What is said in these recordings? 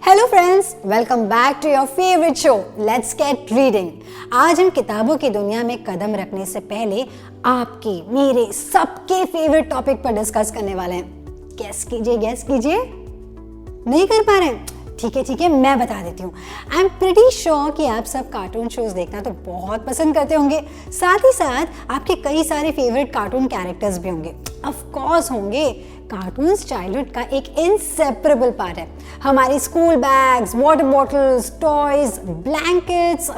Hello friends, welcome back to your favourite show let's get reading. आज हम किताबों की दुनिया में कदम रखने से पहले आपके, मेरे, सबके फेवरेट टॉपिक पर डिस्कस करने वाले हैं। गेस कीजिए। नहीं कर पा रहे हैं? ठीक है, मैं बता देती हूँ। आई एम प्रीटी श्योर कि आप सब कार्टून शोज देखना तो बहुत पसंद करते होंगे। साथ ही साथ आपके कई सारे फेवरेट कार्टून कैरेक्टर्स भी होंगे। ऑफ कोर्स होंगे। कार्टून्स चाइल्डहुड का एक इनसेपरेबल पार्ट है। हमारी school bags, water bottles, toys, blankets,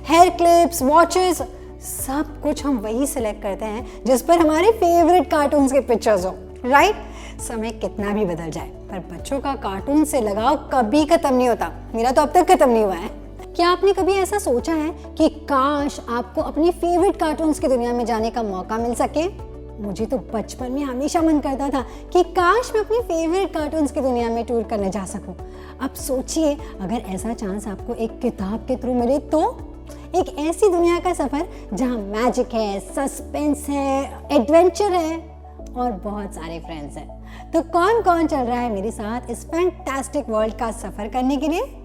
hair clips, watches, सब कुछ हम वही सिलेक्ट करते हैं जिस पर हमारे फेवरेट कार्टून्स के पिक्चर्स हो, राइट? समय कितना भी बदल जाए पर बच्चों का कार्टून से लगाव कभी खत्म नहीं होता। मेरा तो अब तक खत्म नहीं हुआ है। क्या आपने कभी ऐसा सोचा है कि काश आपको अपनी फेवरेट कार्टून्स की दुनिया में जाने का मौका मिल सके? मुझे तो बचपन में हमेशा मन करता था कि काश मैं अपनी फेवरेट कार्टून्स की दुनिया में टूर करने जा सकूं। अब सोचिए, अगर ऐसा चांस आपको एक किताब के थ्रू मिले तो? एक ऐसी दुनिया का सफर जहां मैजिक है, सस्पेंस है, एडवेंचर है और बहुत सारे फ्रेंड्स हैं। तो कौन कौन चल रहा है मेरे साथ इस फैंटास्टिक वर्ल्ड का सफर करने के लिए?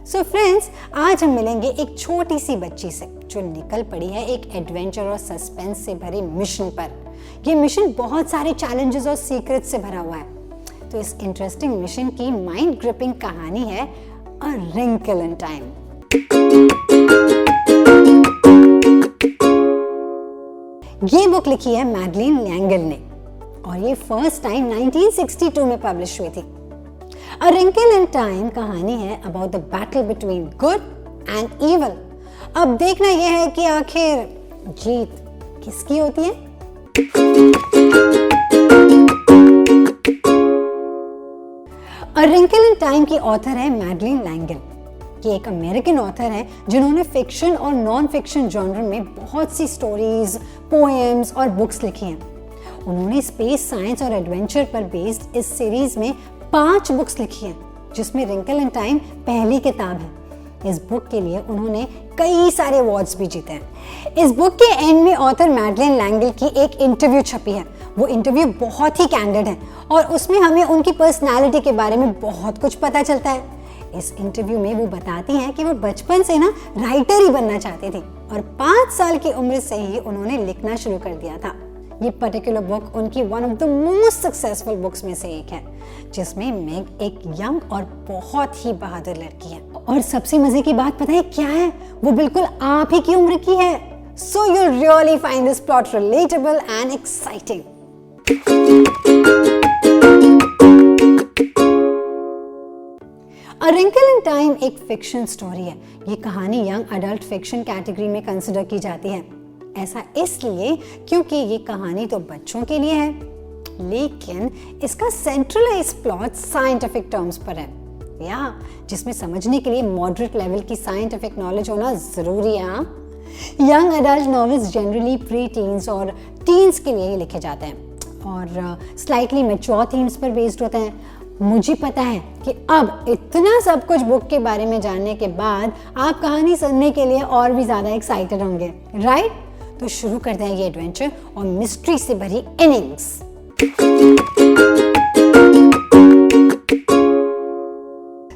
सो फ्रेंड्स, आज हम मिलेंगे एक छोटी सी बच्ची से जो निकल पड़ी है एक एडवेंचर और सस्पेंस से भरे मिशन पर। ये मिशन बहुत सारे चैलेंजेस और सीक्रेट्स से भरा हुआ है। तो इस इंटरेस्टिंग मिशन की माइंड ग्रिपिंग कहानी है अ रिंकल इन टाइम। ये बुक लिखी है मैडलिन लैंगल ने और ये फर्स्ट टाइम 1962 में पब्लिश हुई थी। A Wrinkle in Time कहानी है about the battle between good and evil। अब देखना यह है कि आखिर जीत किसकी होती है। A Wrinkle in Time की ऑथर है मैडलिन लैंगल। ये एक अमेरिकन ऑथर है जिन्होंने फिक्शन और नॉन फिक्शन जॉनर में बहुत सी स्टोरीज, पोएम्स और बुक्स लिखी हैं। उन्होंने स्पेस, साइंस और एडवेंचर पर बेस्ड इस सीरीज में 5 बुक्स लिखी हैं, जिसमें रिंकल इन टाइम पहली किताब है। इस बुक के लिए उन्होंने कई सारे अवार्ड्स भी जीते हैं। इस बुक के एंड में ऑथर मैडलिन लैंगल की एक इंटरव्यू छपी है। वो इंटरव्यू बहुत ही कैंडिड है और उसमें हमें उनकी पर्सनालिटी के बारे में बहुत कुछ पता चलता है। इस इंटरव्यू में वो बताती हैं कि वो बचपन से ना राइटर ही बनना चाहती थी और 5 साल की उम्र से ही उन्होंने लिखना शुरू कर दिया था। ये पर्टिकुलर बुक उनकी one of the most successful books में से एक है, जिसमें मेग एक यंग और बहुत ही बहादुर लड़की है। और सबसे मजे की बात पता है क्या है? वो बिल्कुल आप ही की उम्र की है। So you really find this plot relatable and exciting. A wrinkle in time एक फिक्शन स्टोरी है। ये कहानी यंग अडल्ट फिक्शन कैटेगरी में कंसिडर की जाती है। ऐसा इसलिए क्योंकि ये कहानी तो बच्चों के लिए है, लेकिन इसका सेंट्रलाइज प्लॉट साइंटिफिक टर्म्स पर है, या जिसमें समझने के लिए मॉडरेट लेवल की साइंटिफिक नॉलेज होना जरूरी है। Young adult novels generally pre teens और टीन्स के लिए ही लिखे जाते हैं और स्लाइटली मैच्योर थीम्स पर बेस्ड होते हैं। मुझे पता है कि अब इतना सब कुछ बुक के बारे में जानने के बाद आप कहानी सुनने के लिए और भी ज्यादा एक्साइटेड होंगे, राइट? तो शुरू करते हैं ये एडवेंचर और मिस्ट्री से भरी innings.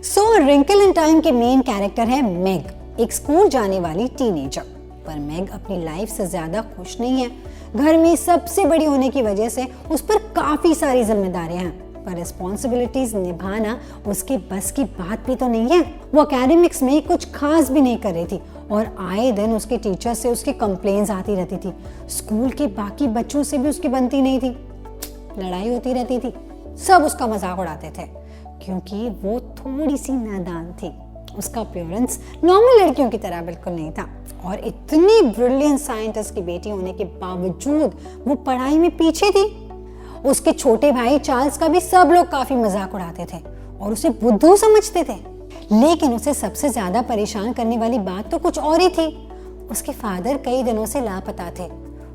So wrinkle in time के मेन कैरेक्टर है मेग, एक स्कूल जाने वाली टीनेजर। पर मेग अपनी लाइफ से ज्यादा खुश नहीं है। घर में सबसे बड़ी होने की वजह से उस पर काफी सारी जिम्मेदारियां हैं, पर रिस्पॉन्सिबिलिटीज निभाना उसके बस की बात भी तो नहीं है। वो एकेडमिक्स में कुछ खास भी नहीं कर रही थी और आए दिन उसके टीचर से उसकी कंप्लेंट्स आती रहती थी। स्कूल के बाकी बच्चों से भी उसकी बनती नहीं थी, लड़ाई होती रहती थी। सब उसका मजाक उड़ाते थे क्योंकि वो थोड़ी सी नादान थी। उसका अपीयरेंस नॉर्मल लड़कियों की तरह बिल्कुल नहीं था और इतनी ब्रिलियंट साइंटिस्ट की बेटी होने के बावजूद वो पढ़ाई में पीछे थी। उसके छोटे भाई चार्ल्स का भी सब लोग काफी मजाक उड़ाते थे और उसे बुद्धू समझते थे। लेकिन उसे सबसे ज्यादा परेशान करने वाली बात तो कुछ और ही थी। उसके फादर कई दिनों से लापता थे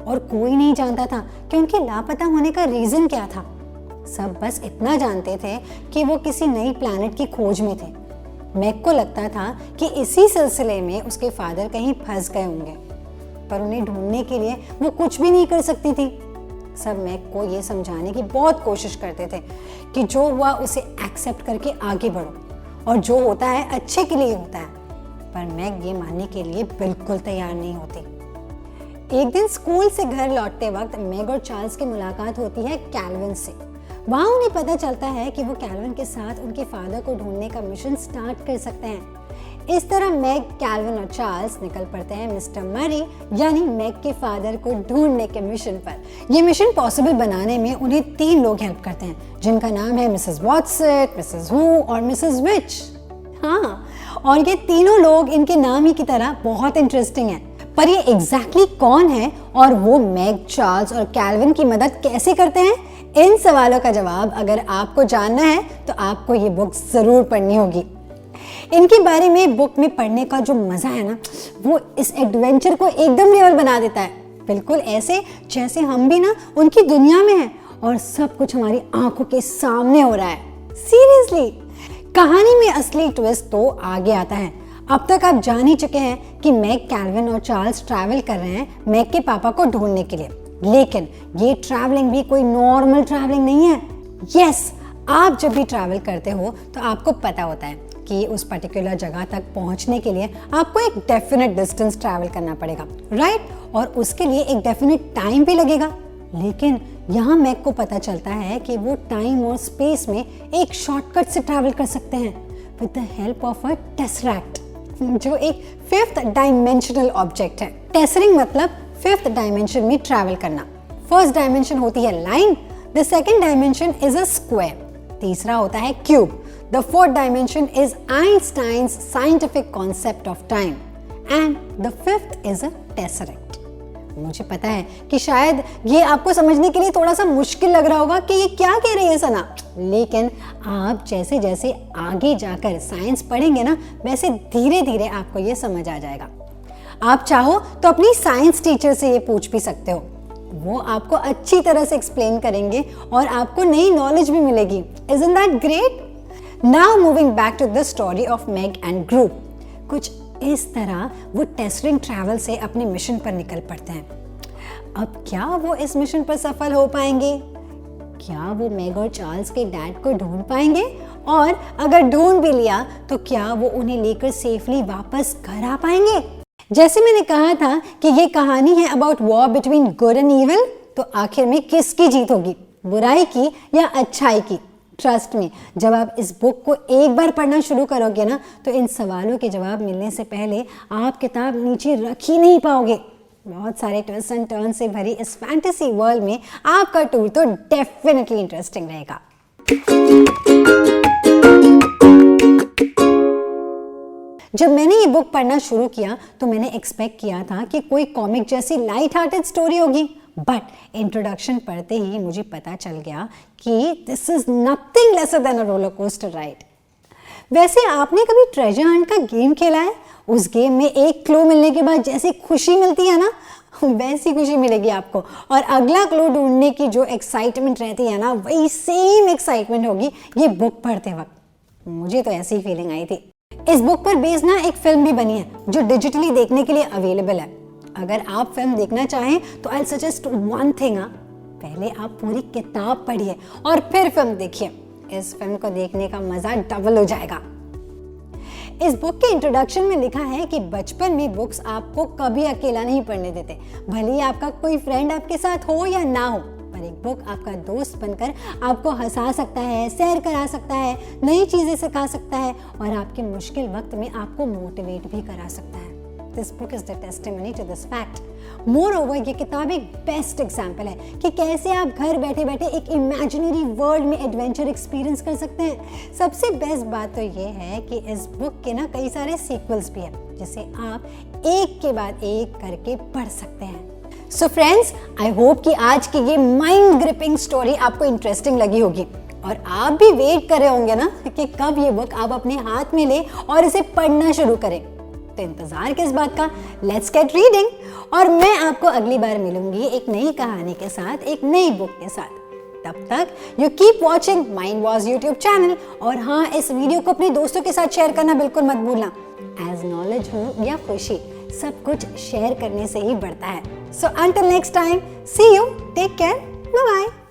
और कोई नहीं जानता था कि उनके लापता होने का रीजन क्या था। सब बस इतना जानते थे कि वो किसी नई प्लैनेट की खोज में थे। मैग को लगता था कि इसी सिलसिले में उसके फादर कहीं फंस गए होंगे, पर उन्हें ढूंढने के लिए वो कुछ भी नहीं कर सकती थी। सब मैग को ये समझाने की बहुत कोशिश करते थे कि जो हुआ उसे एक्सेप्ट करके आगे बढ़ो और जो होता है अच्छे के लिए होता है, पर मैग ये मानने के लिए बिल्कुल तैयार नहीं होती। एक दिन स्कूल से घर लौटते वक्त मैग और चार्ल्स की मुलाकात होती है कैल्विन से। वहाँ उन्हें पता चलता है कि वो कैल्विन के साथ उनके फादर को ढूंढने का मिशन स्टार्ट कर सकते हैं। इस तरह मैग, कैल्विन और चार्ल्स निकल पड़ते हैं मिस्टर मरी यानी मैग के फादर को ढूंढने के मिशन पर। ये मिशन पॉसिबल बनाने में उन्हें 3 लोग हेल्प करते हैं, जिनका नाम है मिसेस वॉटसन, मिसेस हू और मिसेस विच। हाँ, और ये तीनों लोग इनके नाम ही की तरह बहुत इंटरेस्टिंग हैं। पर ये एग्जैक्टली कौन है और वो मैग, चार्ल्स और कैल्विन की मदद कैसे करते हैं, इन सवालों का जवाब अगर आपको जानना है तो आपको ये बुक जरूर पढ़नी होगी। इनके बारे में बुक में पढ़ने का जो मजा है ना, वो इस एडवेंचर को एकदम रियल बना देता है। बिल्कुल ऐसे जैसे हम भी ना उनकी दुनिया में हैं और सब कुछ हमारी आंखों के सामने हो रहा है। सीरियसली, कहानी में असली ट्विस्ट तो आगे आता है। अब तक आप जान ही चुके हैं कि मैग, कैल्विन और चार्ल्स ट्रैवल कर रहे हैं मैग के पापा को ढूंढने के लिए, लेकिन ये ट्रैवलिंग भी कोई नॉर्मल ट्रैवलिंग नहीं है। यस, आप जब भी ट्रैवल करते हो तो आपको पता होता है कि उस पर्टिकुलर जगह तक पहुंचने के लिए आपको एक डेफिनेट डिस्टेंस ट्रैवल करना पड़ेगा, राइट? और उसके लिए एक डेफिनेट टाइम भी लगेगा। लेकिन यहाँ मैग को पता चलता है कि वो टाइम और स्पेस में एक शॉर्टकट से ट्रैवल कर सकते हैं with the help of a tesseract, जो एक 5th डायमेंशनल ऑब्जेक्ट है। टेसरिंग मतलब 5th डायमेंशन में ट्रैवल करना। फर्स्ट डायमेंशन होती है line, the second dimension is a square, तीसरा होता है cube, the 4th dimension is Einstein's scientific concept of time and the 5th is a tesseract. मुझे पता है कि शायद ये आपको समझने के लिए थोड़ा सा मुश्किल लग रहा होगा कि ये क्या कह रही है सना, लेकिन आप जैसे जैसे आगे जाकर साइंस पढ़ेंगे ना, वैसे धीरे धीरे आपको ये समझ आ जाएगा। आप चाहो तो अपनी साइंस टीचर से ये पूछ भी सकते हो, वो आपको अच्छी तरह से एक्सप्लेन करेंगे और आपको नई नॉलेज भी मिलेगी। Isn't that great? Now moving back to the story of Meg and Group. कुछ इस तरह वो टेस्टिंग ट्रैवल से अपने मिशन पर निकल पड़ते हैं। अब क्या वो इस मिशन पर सफल हो पाएंगे? क्या वो मैग और चार्ल्स के डैड को ढूंढ पाएंगे? और अगर ढूंढ भी लिया तो क्या वो उन्हें लेकर सेफली वापस घर आ पाएंगे? जैसे मैंने कहा था कि ये कहानी है about war between good and evil, तो आखिर में किसकी जीत होगी, बुराई की या अच्छाई की? ट्रस्ट में, जब आप इस बुक को एक बार पढ़ना शुरू करोगे ना, तो इन सवालों के जवाब मिलने से पहले आप किताब नीचे रख ही नहीं पाओगे। बहुत सारे ट्विस्ट एंड टर्न से भरी इस फैंटेसी वर्ल्ड में आपका टूर तो डेफिनेटली इंटरेस्टिंग रहेगा। जब मैंने ये बुक पढ़ना शुरू किया तो मैंने एक्सपेक्ट किया था कि कोई कॉमिक जैसी लाइट हार्टेड स्टोरी होगी, बट इंट्रोडक्शन पढ़ते ही मुझे पता चल गया कि this is nothing lesser than a roller coaster ride. वैसे आपने कभी ट्रेजर हंट का गेम खेला है? उस गेम में एक क्लू मिलने के बाद जैसी खुशी मिलती है ना, वैसी खुशी मिलेगी आपको, और अगला क्लू ढूंढने की जो एक्साइटमेंट रहती है ना, वही सेम एक्साइटमेंट होगी ये बुक पढ़ते वक्त। मुझे तो ऐसी फीलिंग आई थी। इस बुक पर बेस्ड ना एक फिल्म भी बनी है जो डिजिटली देखने के लिए अवेलेबल है। अगर आप फिल्म देखना चाहें तो आई सजेस्ट वन थिंग, पहले आप पूरी किताब पढ़िए और फिर फिल्म देखिए। इस फिल्म को देखने का मजा डबल हो जाएगा। इस बुक के इंट्रोडक्शन में लिखा है कि बचपन में बुक्स आपको कभी अकेला नहीं पढ़ने देते, भले ही आपका कोई फ्रेंड आपके साथ हो या ना हो, पर एक बुक आपका दोस्त बनकर आपको हंसा सकता है, सैर करा सकता है, नई चीजें सिखा सकता है और आपके मुश्किल वक्त में आपको मोटिवेट भी करा सकता है। This book is the testimony to this fact. Moreover, ये किताब एक बेस्ट एग्जाम्पल है कि कैसे आप घर बैठे बैठे एक इमेजिनरी वर्ल्ड में एडवेंचर एक्सपीरियंस कर सकते हैं। सबसे बेस्ट बात तो ये है कि इस बुक के ना कई सारे सीक्वल्स भी हैं जिसे आप एक के बाद एक करके पढ़ सकते हैं। सो फ्रेंड्स, आई होप कि आज की ये माइंड ग्रिपिंग स्टोरी आपको इंटरेस्टिंग लगी होगी और आप भी वेट कर रहे होंगे ना कि कब ये बुक आप अपने हाथ में ले और इसे पढ़ना शुरू करें। तो इंतजार किस बात का, लेट्स गेट रीडिंग। और मैं आपको अगली बार मिलूंगी एक नई कहानी के साथ, एक नई बुक के साथ। तब तक you keep watching mind was YouTube channel. और हाँ, इस वीडियो को अपने दोस्तों के साथ शेयर करना बिल्कुल मत भूलना। एज नॉलेज हो या खुशी, सब कुछ शेयर करने से ही बढ़ता है। So until next time, see you, take care, bye bye.